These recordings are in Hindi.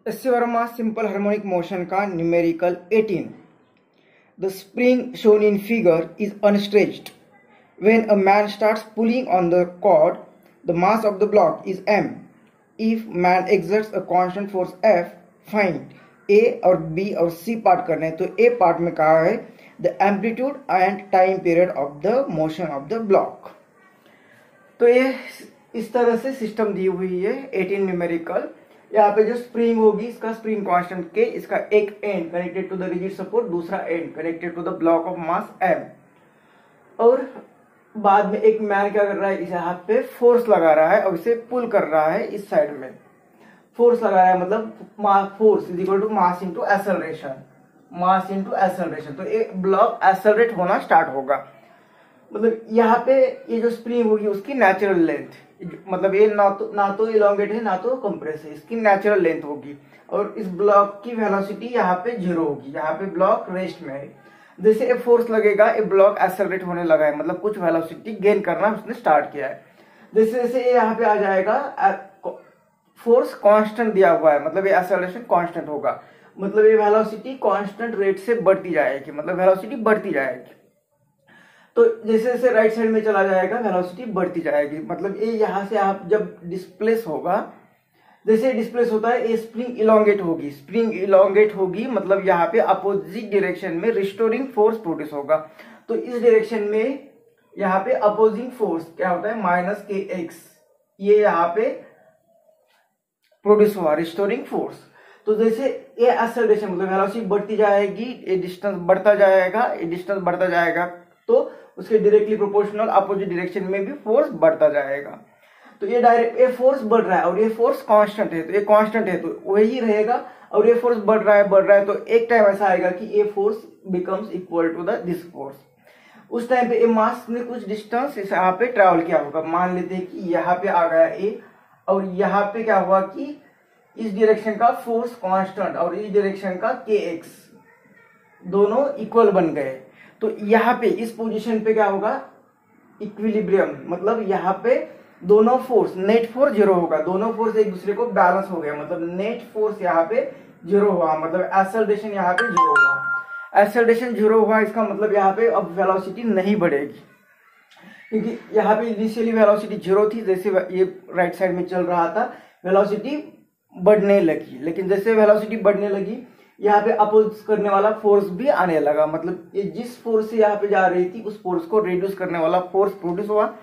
S Verma simple harmonic motion का numerical 18. The spring shown in figure is unstretched. When a man starts pulling on the cord, the mass of the block is m. If man exerts a constant force F, find A और B और C पार्ट करने हैं. तो A पार्ट में कहा है the amplitude and time period of the motion of the block. तो ये इस तरह से सिस्टम दी हुई है 18 न्यूमेरिकल. यहाँ पे जो स्प्रिंग होगी इसका स्प्रिंग कांस्टेंट के, इसका एक end connected to the rigid support, दूसरा end connected to the block of mass m. और बाद में एक मैन क्या कर रहा है, इस हाथ पे फोर्स लगा रहा है और इसे पुल कर रहा है. इस साइड में फोर्स लगा रहा है, मतलब force is equal to mass into acceleration. Mass into acceleration. तो एक ब्लॉक एक्सेलरेट होना स्टार्ट होगा. मतलब यहाँ पे ये जो स्प्रिंग होगी उसकी नेचुरल लेंथ, मतलब ये ना तो इलोंगेट है ना तो कंप्रेस है, इसकी नेचुरल लेंथ होगी. और इस ब्लॉक की वेलोसिटी यहाँ पे 0 होगी. यहाँ पे ब्लॉक रेस्ट में है. जैसे ये फोर्स लगेगा, ये ब्लॉक एक्सेलरेट होने लगा है, मतलब कुछ वेलोसिटी गेन करना उसने स्टार्ट किया है. जैसे जैसे ये यहाँ पे आ जाएगा, फोर्स कांस्टेंट दिया हुआ है, मतलब ये एक्सेलरेशन कांस्टेंट होगा. मतलब ये वेलोसिटी कांस्टेंट रेट से बढ़ती जाएगी, मतलब वेलोसिटी बढ़ती जाएगी. तो जैसे जैसे राइट साइड में चला जाएगा वेलोसिटी बढ़ती जाएगी. मतलब ये यहाँ से आप जब डिस्प्लेस होगा, जैसे डिस्प्लेस होता है ये स्प्रिंग इलोंगेट होगी. स्प्रिंग इलोंगेट होगी मतलब यहाँ पे अपोजिट डायरेक्शन में रिस्टोरिंग फोर्स प्रोड्यूस होगा. तो इस डायरेक्शन में यहाँ पे अपोजिंग फोर्स क्या होता है, माइनस के एक्स, ये यहाँ पे प्रोड्यूस हुआ रिस्टोरिंग फोर्स. तो जैसे ये एक्सेलरेशन मतलब वेलोसिटी बढ़ती जाएगी, ये डिस्टेंस बढ़ता जाएगा, ये डिस्टेंस बढ़ता जाएगा, तो उसके डायरेक्टली प्रोपोर्शनल अपोजिट डायरेक्शन में भी फोर्स बढ़ता जाएगा. तो ये फोर्स बढ़ रहा है और ये फोर्स कांस्टेंट है, तो ये कांस्टेंट है तो वही रहेगा. और ये फोर्स बढ़ रहा है तो एक टाइम ऐसा आएगा कि ये force becomes equal to this force. उस टाइम पे ये मास ने कुछ डिस्टेंस यहाँ पे ट्रेवल किया होगा. मान लेते हैं कि यहाँ पे आ गया ए, और यहाँ पे क्या हुआ कि इस डायरेक्शन का फोर्स कांस्टेंट और इस डायरेक्शन का के एक्स दोनों इक्वल बन गए. तो यहाँ पे इस पोजीशन पे क्या होगा, इक्विलिब्रियम, मतलब यहाँ पे दोनों फोर्स नेट फोर्स 0 होगा. दोनों फोर्स एक दूसरे को बैलेंस हो गया, मतलब नेट फोर्स यहाँ पे 0 हुआ, मतलब एक्सेलरेशन यहाँ पे 0 हुआ. एक्सेलरेशन 0 हुआ इसका मतलब यहाँ पे अब वेलोसिटी नहीं बढ़ेगी, क्योंकि यहाँ पे इनिशियली वेलोसिटी 0 थी. जैसे ये राइट साइड में चल रहा था वेलोसिटी बढ़ने लगी, लेकिन जैसे वेलोसिटी बढ़ने लगी यहाँ पे अपोज करने वाला फोर्स भी आने लगा. मतलब ये जिस फोर्स से यहाँ पे जा रही थी उस फोर्स को रिड्यूस करने वाला फोर्स प्रोड्यूस हुआ.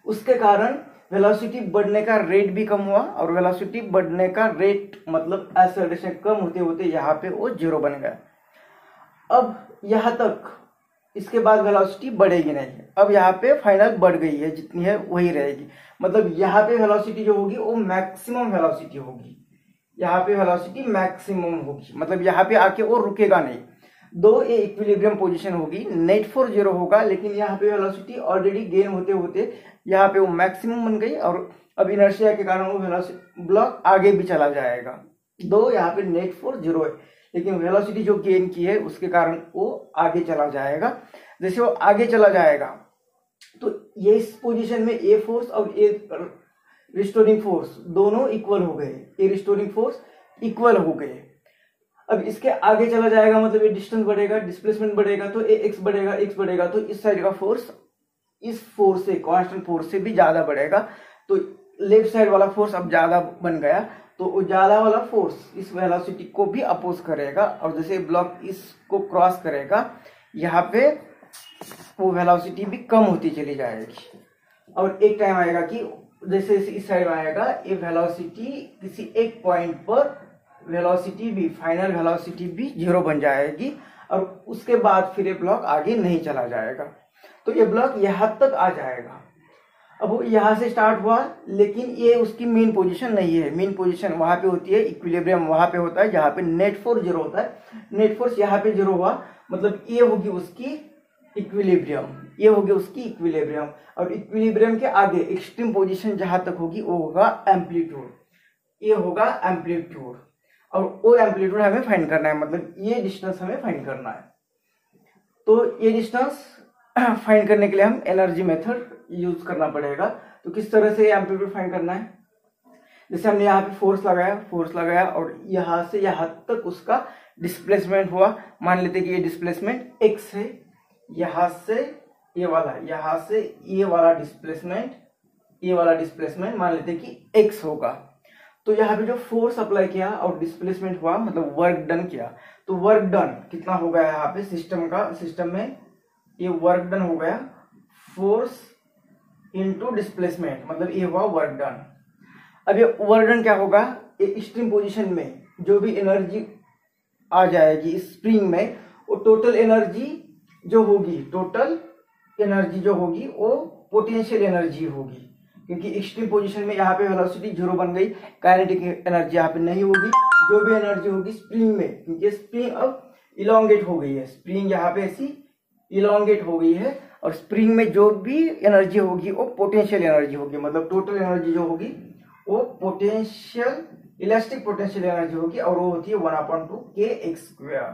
उसके कारण वेलोसिटी बढ़ने का रेट भी कम हुआ, और वेलोसिटी बढ़ने का रेट मतलब एक्सेलरेशन कम होते होते यहाँ पे वो 0 बन गया. अब यहाँ तक इसके बाद वेलोसिटी बढ़ेगी नहीं. अब यहाँ पे फाइनल बढ़ गई है, जितनी है वही रहेगी. मतलब यहाँ पे वेलोसिटी जो होगी वो मैक्सिमम वेलोसिटी होगी. यहाँ पे वेलोसिटी मैक्सिमम होगी, मतलब यहाँ पे आके वो रुकेगा नहीं. दो ये इक्विलिब्रियम पोजीशन होगी, नेट फोर्स 0 होगा, लेकिन यहाँ पे वेलोसिटी ऑलरेडी गेन होते होते यहाँ पे वो मैक्सिमम बन गई. और अब इनर्शिया के कारण वो वेलोसिटी ब्लॉक आगे भी चला जाएगा. दो यहाँ पे नेट फोर्स 0 है, लेकिन वेलोसिटी जो गेन की है उसके कारण वो आगे चला जाएगा. जैसे वो आगे चला जाएगा तो ये इस पोजीशन में ए फोर्स और ए रिस्टोरिंग फोर्स दोनों इक्वल हो गए. ये रिस्टोरिंग फोर्स इक्वल हो गए. अब इसके आगे चला जाएगा मतलब ये डिस्टेंस बढ़ेगा, डिस्प्लेसमेंट बढ़ेगा, तो ये एक्स बढ़ेगा, तो इस साइड का फोर्स इस फोर्स से, कांस्टेंट फोर्स से भी ज्यादा बढ़ेगा. तो लेफ्ट साइड वाला फोर्स अब ज्यादा बन गया, तो ज्यादा वाला फोर्स इस वेलोसिटी को भी अपोज करेगा. और जैसे ब्लॉक इसको क्रॉस करेगा यहाँ पे वो वेलोसिटी भी कम होती चली जाएगी. और एक टाइम आएगा कि जैसे इस साइड आएगा ये वेलोसिटी किसी एक पॉइंट पर वेलोसिटी भी, फाइनल वेलोसिटी भी 0 बन जाएगी. और उसके बाद फिर ये ब्लॉक आगे नहीं चला जाएगा. तो ये ब्लॉक यहाँ तक आ जाएगा. अब वो यहाँ से स्टार्ट हुआ, लेकिन ये उसकी मेन पोजीशन नहीं है. मेन पोजीशन वहां पे होती है, इक्विलिब्रियम वहां पे होता है जहाँ पे नेट फोर्स 0 होता है. नेट फोर्स यहाँ पे 0 हुआ, मतलब ये होगी उसकी इक्विलिब्रियम, ये होगी उसकी इक्विलिब्रियम. और इक्विलिब्रियम के आगे एक्सट्रीम पोजीशन जहां तक होगी वो होगा एम्पलीट्यूड. ये होगा एम्पलीट्यूड, और वो एम्पलीट्यूड हमें फाइंड करना है, मतलब ये डिस्टेंस हमें फाइंड करना है. तो ये डिस्टेंस फाइंड करने के लिए हम एनर्जी मेथड यूज करना पड़ेगा. तो किस तरह से एम्पलीट्यूड फाइंड करना है, जैसे हमने यहाँ पे फोर्स लगाया और यहाँ से यहाँ तक उसका डिस्प्लेसमेंट हुआ। मान लेते हैं कि ये डिस्प्लेसमेंट x है, यहाँ से ये वाला, यहाँ से ये वाला डिस्प्लेसमेंट मान लेते हैं कि x होगा। तो यहाँ पे जो फोर्स अप्लाई किया और डिस्प्लेसमेंट हुआ मतलब वर्क डन किया, तो वर्क डन कितना हो गया यहाँ पे सिस्टम में ये वर्क डन हो गया फोर्स इनटू डिस्प्लेसमेंट, मतलब ये हुआ वर्क डन। अब ये वर्क डन क्या होगा, ये स्ट्रीम पोजीशन में जो भी एनर्जी आ जाएगी स्प्रिंग में, वो टोटल एनर्जी जो होगी वो पोटेंशियल एनर्जी होगी, क्योंकि एक्सट्रीम पोजीशन में यहाँ पे वेलोसिटी 0 बन गई, काइनेटिक एनर्जी यहाँ पे नहीं होगी। जो भी एनर्जी होगी स्प्रिंग में, क्योंकि स्प्रिंग अब इलोंगेट हो गई है, स्प्रिंग यहाँ पे ऐसी इलोंगेट हो गई है, और स्प्रिंग में जो भी एनर्जी होगी वो पोटेंशियल एनर्जी होगी, मतलब टोटल एनर्जी जो होगी वो पोटेंशियल इलास्टिक पोटेंशियल एनर्जी होगी, और वो होती है 1/2 kx²।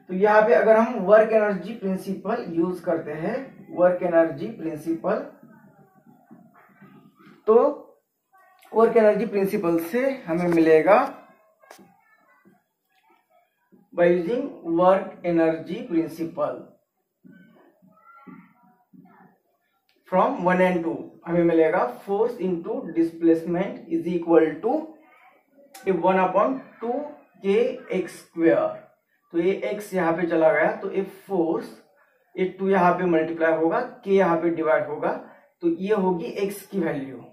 तो यहाँ पे अगर हम वर्क एनर्जी प्रिंसिपल यूज करते हैं, वर्क एनर्जी प्रिंसिपल, तो वर्क एनर्जी प्रिंसिपल से हमें मिलेगा by using work energy principle from 1 and 2 हमें मिलेगा force into displacement is equal to 1/2 kx²। तो ये x यहाँ पे चला गया, तो ये फोर्स, ये 2 यहाँ पे मल्टीप्लाई होगा, k यहाँ पे डिवाइड होगा, तो ये होगी x की वैल्यू,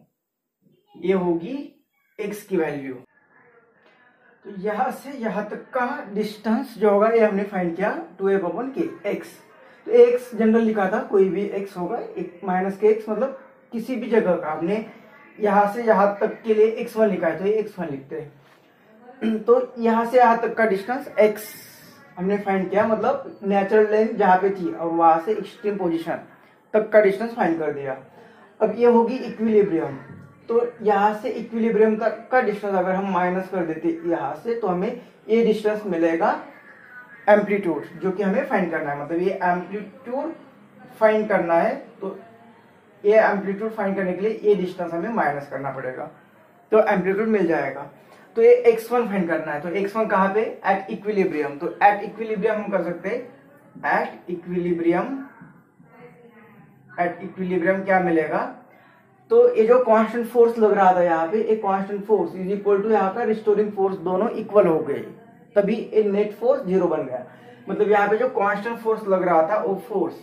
ये होगी x की वैल्यू। तो यहाँ से यहाँ तक का डिस्टेंस जो होगा ये हमने फाइंड किया 2f/k x। तो x जनरल लिखा था, कोई भी x होगा, एक -kx मतलब किसी भी जगह का, हमने यहाँ से यहाँ तक के लिए x1 लिखा है तो ये x1 लिखते हैं। तो यहाँ से यहाँ तक का डिस्टेंस x हमने फाइंड किया, मतलब नेचुरल लेंथ जहाँ पे थी और वहां से एक्सट्रीम पोजीशन तक का डिस्टेंस फाइंड कर दिया। अब ये होगी इक्विलिब्रियम, तो यहाँ से इक्विलिब्रियम तक का डिस्टेंस अगर हम माइनस कर देते यहाँ से, तो हमें ये डिस्टेंस मिलेगा एम्पलीट्यूड, जो कि हमें फाइंड करना है, मतलब ये एम्पलीट्यूड फाइंड करना है। तो ये एम्पलीट्यूड फाइंड करने के लिए ये डिस्टेंस हमें माइनस करना पड़ेगा, तो एम्पलीट्यूड मिल जाएगा। तो ये x1 फाइंड करना है, तो x1 कहाँ पे, एट इक्विलिब्रियम। तो एट इक्विलिब्रियम हम कर सकते हैं, एट इक्विलिब्रियम क्या मिलेगा, तो ये जो कांस्टेंट फोर्स लग रहा था यहाँ पे, एक constant force is equal to यहाँ का रिस्टोरिंग फोर्स, दोनों इक्वल हो गए, तभी ये नेट फोर्स 0 बन गया। मतलब यहाँ पे जो कांस्टेंट फोर्स लग रहा था वो force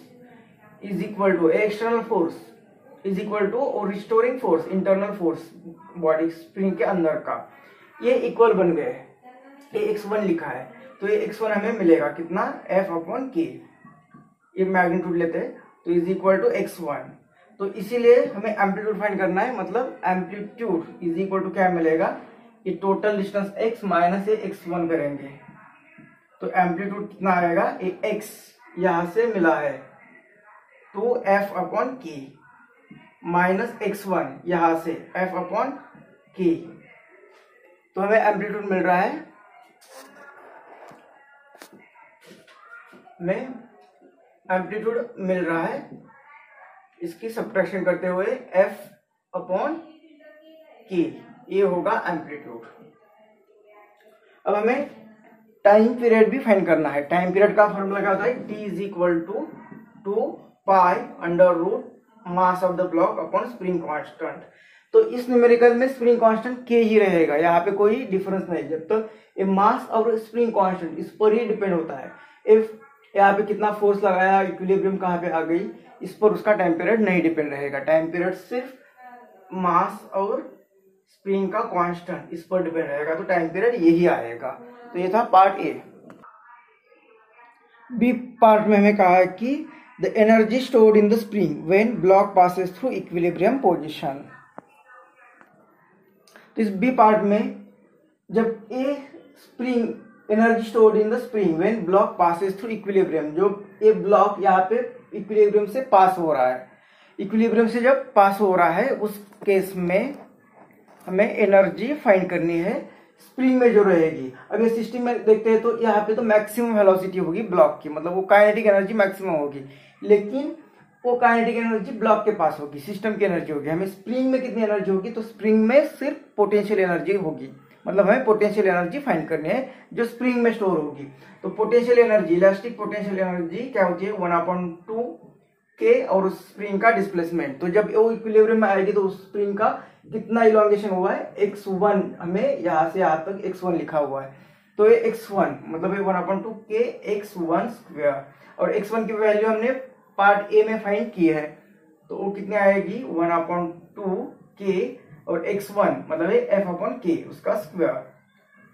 is equal to external force is equal to और restoring force internal force body spring के अंदर का, ये इक्वल बन गए। ये x1 लिखा है, तो ये x1 हमें मिलेगा कितना, f/k, ये मैग्नीट्यूड लेते हैं तो इज इक्वल टू x1। तो इसीलिए हमें एम्पलीट्यूड फाइंड करना है, मतलब एम्पलीट्यूड इज इक्वल टू क्या मिलेगा, ये टोटल डिस्टेंस x माइनस ये x1 करेंगे, तो एम्पलीट्यूड कितना आएगा, ये x यहां से मिला है 2f/k माइनस x1 यहां से f/k, तो हमें एम्पलीट्यूड मिल रहा है, इसकी सब्ट्रैक्शन करते हुए f/k, ये होगा एम्पलीट्यूड। अब हमें टाइम पीरियड भी फाइंड करना है। टाइम पीरियड का फॉर्मूला क्या होता है, t is equal to 2π mass of the block upon spring constant. तो इस न्यूमेरिकल में स्प्रिंग कांस्टेंट k ही रहेगा, यहाँ पे कोई डिफरेंस नहीं, जब तक ये मास और स्प्रिंग कांस्टेंट इस पर ही डिपेंड होता है। इफ यहाँ पे कितना फोर्स लगाया, इक्विलिब्रियम कहाँ पे आ गई, इस पर उसका टाइम पीरियड नहीं डिपेंड रहेगा। टाइम पीरियड सिर्फ मास और स्प्रिंग का कांस्टेंट इस पर डिपेंड रहेगा, तो टाइम पीरियड यही आएगा। तो ये था पार्ट ए। बी पार्ट में हमें कहा है कि the energy stored in the spring when block passes through equilibrium position. तो इस बी पार्ट में जब ए spring energy stored in the spring when block passes through equilibrium, जो ये ब्लॉक यहाँ पे इक्विलिब्रियम से पास हो रहा है, इक्विलिब्रियम से जब पास हो रहा है उस केस में हमें एनर्जी फाइंड करनी है स्प्रिंग में जो रहेगी। अब ये सिस्टम में देखते हैं तो यहाँ पे तो मैक्सिमम वेलोसिटी होगी ब्लॉक की, मतलब वो काइनेटिक एनर्जी मैक्सिमम होगी, लेकिन वो काइनेटिक एनर्जी ब्लॉक के पास होगी, सिस्टम की एनर्जी होगी। हमें स्प्रिंग में कितनी एनर्जी होगी, तो स्प्रिंग में सिर्फ पोटेंशियल एनर्जी होगी, मतलब हमें पोटेंशियल एनर्जी फाइंड करनी है जो स्प्रिंग में स्टोर होगी। तो potential energy, elastic potential energy क्या होती है, 1/2 के और उस स्प्रिंग का डिस्प्लेसमेंट। तो जब वो इक्विलिब्रियम में आएगी तो उस स्प्रिंग का कितना इलॉन्गेशन हुआ है, x1, हमें यहां से यहां तक x1 लिखा हुआ है। तो ये x1 मतलब ये 1/2 के x1 स्क्वायर, और x1 की वैल्यू हमने पार्ट ए में फाइंड की है, तो वो कितनी आएगी 1/2 के और x1 मतलब ये f/k उसका स्क्वायर।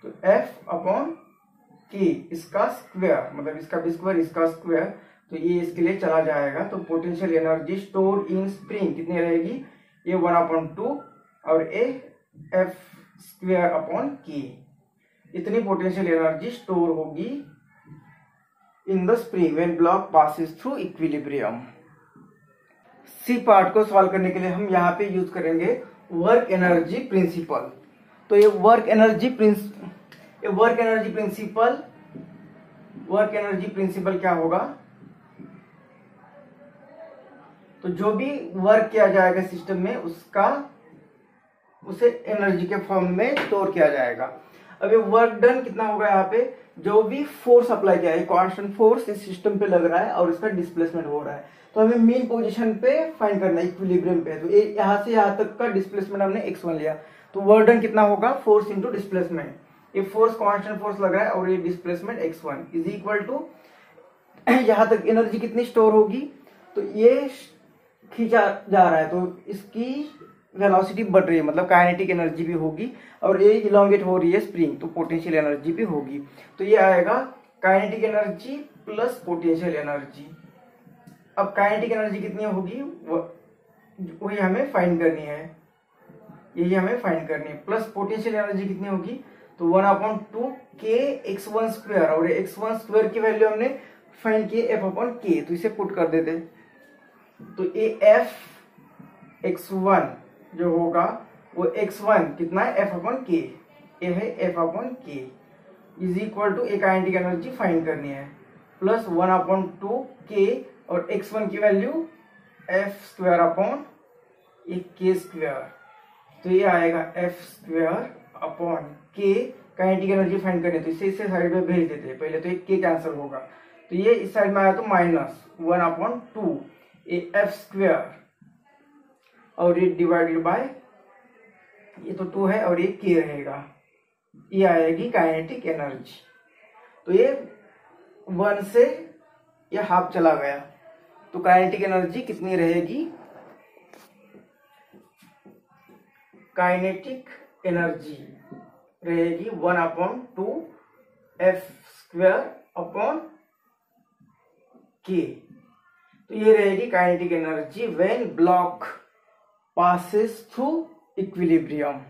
तो f/k इसका स्क्वायर मतलब इसका भी स्क्वायर इसका स्क्वायर, तो ये इसके लिए चला जाएगा। तो potential energy store in spring कितनी रहेगी, ये 1/2 और ए f²/k, इतनी पोटेंशियल एनर्जी स्टोर होगी in the spring when block passes through equilibrium. C part को सॉल्व करने के लिए हम यहाँ पे यूज करेंगे वर्क एनर्जी प्रिंसिपल। तो ये वर्क एनर्जी प्रिंसिपल क्या होगा, तो जो भी वर्क किया जाएगा सिस्टम में उसे एनर्जी के फॉर्म में स्टोर किया जाएगा। अब ये वर्क डन कितना होगा, यहाँ पे जो भी फोर्स अप्लाई किया है, कांस्टेंट फोर्स इस सिस्टम पे लग रहा है और इसका डिस्प्लेसमेंट हो रहा है, तो हमें मेन पोजीशन पे फाइंड करना है इक्विलिब्रियम पे। तो यहाँ से यहाँ तक का डिस्प्लेसमेंट हमने x1 लिया, तो वर्क डन कितना होगा, फोर्स इंटू डिस्प्लेसमेंट। ये फोर्स कांस्टेंट फोर्स लग रहा है और ये displacement x1 is equal to यहाँ तक एनर्जी कितनी स्टोर होगी, तो ये खींचा जा रहा है तो इसकी वेलोसिटी बढ़ रही है, मतलब काइनेटिक एनर्जी भी होगी, और ये इलोंगेट हो रही है स्प्रिंग, तो पोटेंशियल एनर्जी भी होगी। तो ये आएगा kinetic energy plus potential energy. अब काइनेटिक एनर्जी कितनी होगी वही हमें फाइंड करनी है, यही हमें फाइंड करनी है। प्लस पोटेंशियल एनर्जी कितनी होगी, तो 1/2 के x1 स्क्वायर, और x1 स्क्वायर की वैल्यू हमने फाइंड की f/k, तो इसे पुट कर देते। तो ये f(x1) जो होगा वो x1 कितना है, f/k, ये है f/k इज इक्वल टू एक काइनेटिक एनर्जी फाइंड करनी है, प्लस 1/2 के और x1 की वैल्यू f²/k², तो ये आएगा f²/k। काइनेटिक एनर्जी फाइंड करनी है तो इसे साइड में भेज देते हैं, पहले तो एक k कैंसिल होगा, तो ये इस साइड में आया तो -1/2 ये f² और ये डिवाइडेड बाय ये तो 2 है और ये k रहेगा, ये आएगी काइनेटिक एनर्जी। तो ये 1 से ये हाफ चला गया, तो काइनेटिक एनर्जी कितनी रहेगी, काइनेटिक एनर्जी रहेगी 1/2 f²/k। तो ये रहेगी kinetic energy when block passes through equilibrium।